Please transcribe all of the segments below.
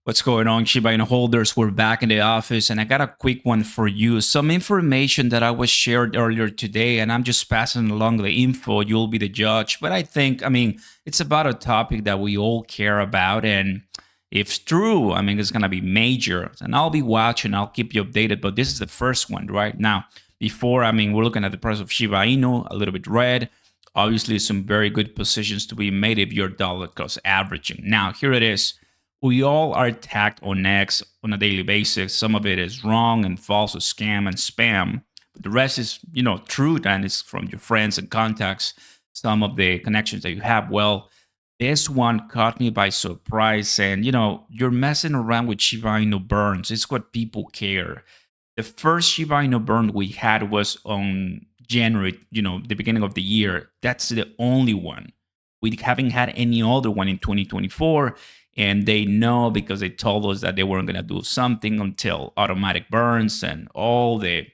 What's going on, Shiba Inu holders? We're back in the office, and I got a quick one for you. Some information that I was shared earlier today, and I'm just passing along the info. You'll be the judge. But I mean, it's about a topic that we all care about, and if true, I mean, it's gonna be major. And I'll be watching. I'll keep you updated. But this is the first one, right now. Before, I mean, we're looking at the price of Shiba Inu, a little bit red. Obviously, some very good positions to be made if you're dollar cost averaging. Now, here it is. We all are attacked on X on a daily basis. Some of it is wrong and false, or scam and spam. But the rest is, truth, and it's from your friends and contacts. Some of the connections that you have. Well, this one caught me by surprise, and you're messing around with Shiba Inu burns. It's what people care. The first Shiba Inu burn we had was on January, the beginning of the year. That's the only one. We haven't had any other one in 2024. And they know because they told us that they weren't going to do something until automatic burns and all the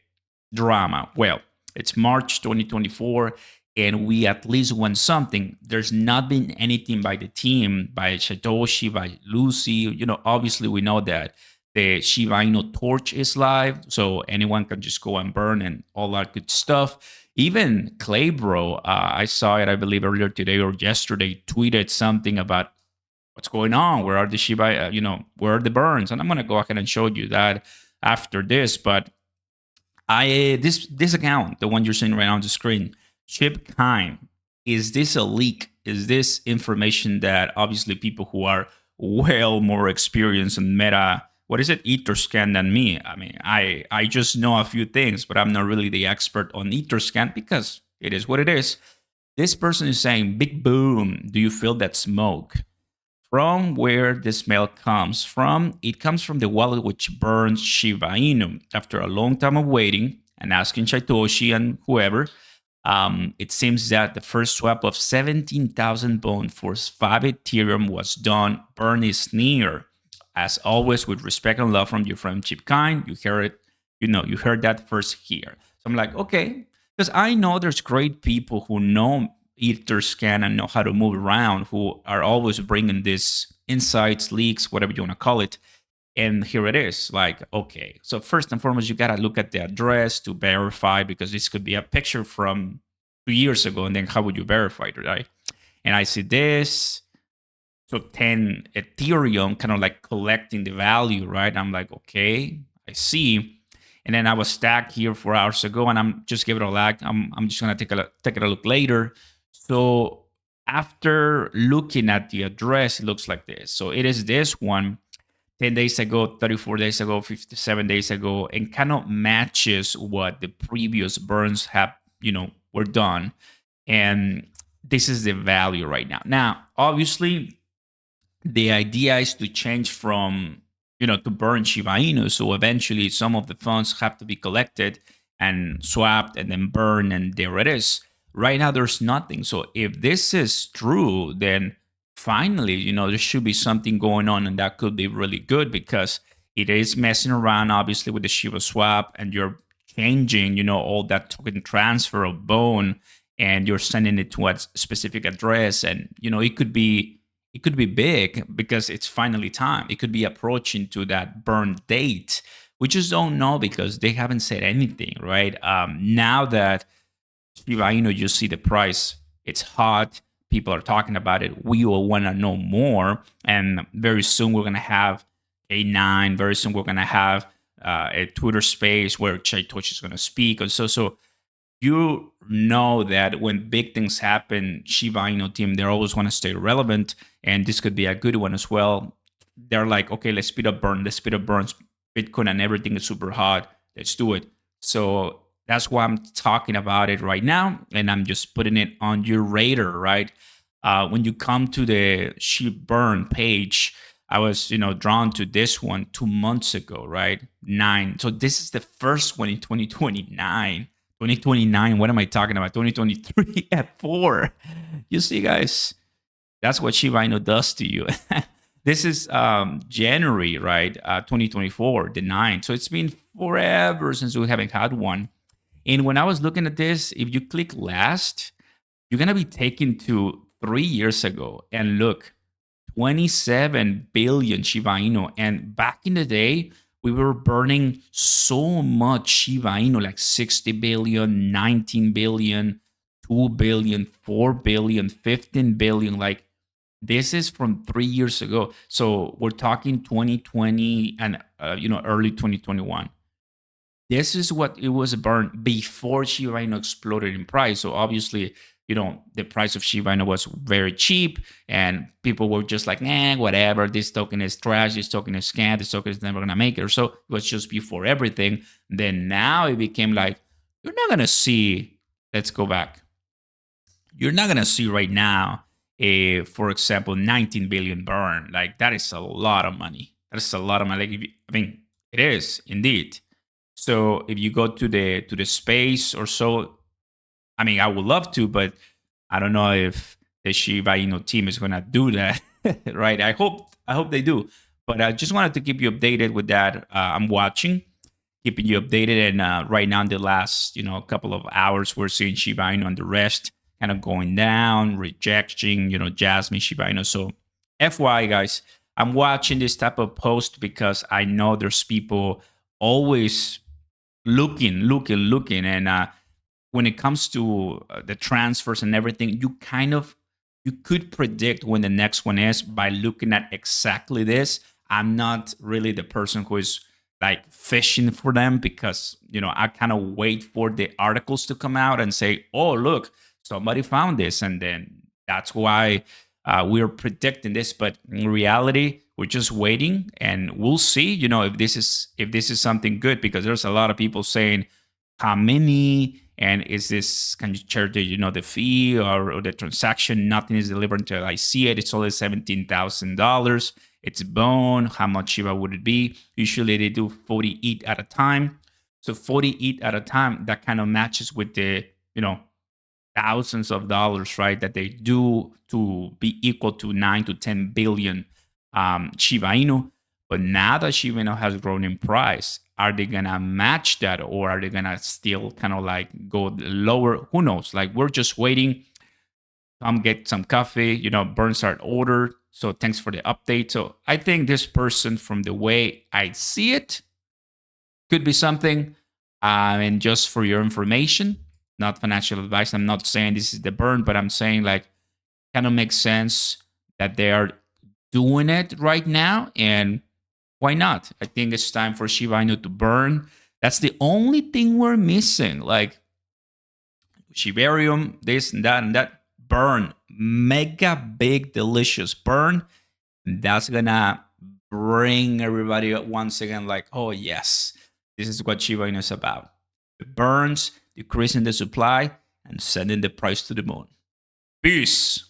drama. Well, it's March 2024, and we at least won something. There's not been anything by the team, by Satoshi, by Lucy. Obviously, we know that the Shiba Inu torch is live, so anyone can just go and burn and all that good stuff. Even Claybro, I saw it, I believe, earlier today or yesterday, tweeted something about what's going on, where are the Shiba, where are the burns? And I'm going to go ahead and show you that after this. But this account, the one you're seeing right now on the screen, shib, is this a leak? Is this information that obviously people who are well more experienced in meta, what is it, Etherscan than me? I mean, I just know a few things, but I'm not really the expert on Etherscan because it is what it is. This person is saying, big boom, do you feel that smoke? From where the smell comes from, it comes from the wallet which burns Shiba Inu. After a long time of waiting and asking Satoshi and whoever, it seems that the first swap of 17,000 bond for 5 Ethereum was done. Burn is near. As always, with respect and love from your friend Shib. You heard it, you heard that first here. So I'm like, okay, because I know there's great people who know Etherscan and know how to move around, who are always bringing these insights, leaks, whatever you want to call it. And here it is. Like, okay, so first and foremost, you got to look at the address to verify, because this could be a picture from 2 years ago. And then how would you verify it, right? And I see this. So 10 Ethereum kind of like collecting the value, right? I'm like, okay, I see. And then I was stacked here 4 hours ago, and I'm just give it a lag. I'm just gonna take a look later. So after looking at the address, it looks like this. So it is this one 10 days ago, 34 days ago, 57 days ago, and kind of matches what the previous burns have, were done. And this is the value right now. Now, obviously, the idea is to change from, to burn Shiba Inu. So eventually some of the funds have to be collected and swapped and then burned, and there it is. Right now, there's nothing. So if this is true, then finally, there should be something going on, and that could be really good, because it is messing around, obviously, with the Shiba swap, and you're changing, all that token transfer of bone, and you're sending it to a specific address, and it could be big because it's finally time. It could be approaching to that burn date. We just don't know because they haven't said anything, right? Now that Shiba Inu, you see the price, it's hot. People are talking about it. We all want to know more. And very soon we're going to have A9. Very soon we're going to have a Twitter space where Satoshi is going to speak. And so you know that when big things happen, Shiba Inu team, they always want to stay relevant. And this could be a good one as well. They're like, okay, let's speed up burns. Bitcoin and everything is super hot. Let's do it. So that's why I'm talking about it right now, and I'm just putting it on your radar, right? When you come to the SHIB burn page, I was, drawn to this one 2 months ago, right? 9. So this is the first one in 2029. 2029, what am I talking about? 2023 at 4. You see, guys, that's what Shiba Inu does to you. This is January, right? 2024, the 9th. So it's been forever since we haven't had one. And when I was looking at this, if you click last, you're going to be taken to 3 years ago. And look, 27 billion Shiba Inu. And back in the day, we were burning so much Shiba Inu, like 60 billion, 19 billion, 2 billion, 4 billion, 15 billion. Like this is from 3 years ago. So we're talking 2020 and early 2021. This is what it was burned before Shiba Inu exploded in price. So obviously, the price of Shiba Inu was very cheap, and people were just like, nah, whatever. This token is trash. This token is scam. This token is never gonna make it. Or so it was just before everything. Then now it became like, you're not gonna see. Let's go back. You're not gonna see right now for example, 19 billion burn. Like that is a lot of money. That is a lot of money. Like it is indeed. So if you go to the space or so, I would love to, but I don't know if the Shiba Inu team is gonna do that, right? I hope they do. But I just wanted to keep you updated with that. I'm watching, keeping you updated, and right now in the last couple of hours, we're seeing Shiba Inu and the rest kind of going down, rejecting Jasmy, Shiba Inu. So, FYI, guys, I'm watching this type of post because I know there's people always looking, and when it comes to the transfers and everything, you could predict when the next one is by looking at exactly this. I'm not really the person who is like fishing for them, because I kind of wait for the articles to come out and say, oh, look, somebody found this, and then that's why we're predicting this. But in reality, we're just waiting, and we'll see if this is something good, because there's a lot of people saying how many, and is this, can you charge the fee or the transaction? Nothing is delivered until I see it. It's only $17,000. It's bone. How much Shiba would it be? Usually they do 40 ETH at a time. So 40 ETH at a time, that kind of matches with the thousands of dollars, right? That they do to be equal to 9 to 10 billion Shiba Inu. But now that Shiba Inu has grown in price, are they gonna match that, or are they gonna still kind of like go lower? Who knows? Like we're just waiting. Come get some coffee. Burn start order. So thanks for the update. So I think this person, from the way I see it, could be something. And just for your information, not financial advice. I'm not saying this is the burn, but I'm saying like kind of makes sense that they are doing it right now, and why not? I think it's time for Shiba Inu to burn. That's the only thing we're missing. Like Shibarium, this and that burn, mega big, delicious burn. That's gonna bring everybody up once again, like, oh yes, this is what Shiba Inu is about. It burns, decreasing the supply, and sending the price to the moon. Peace.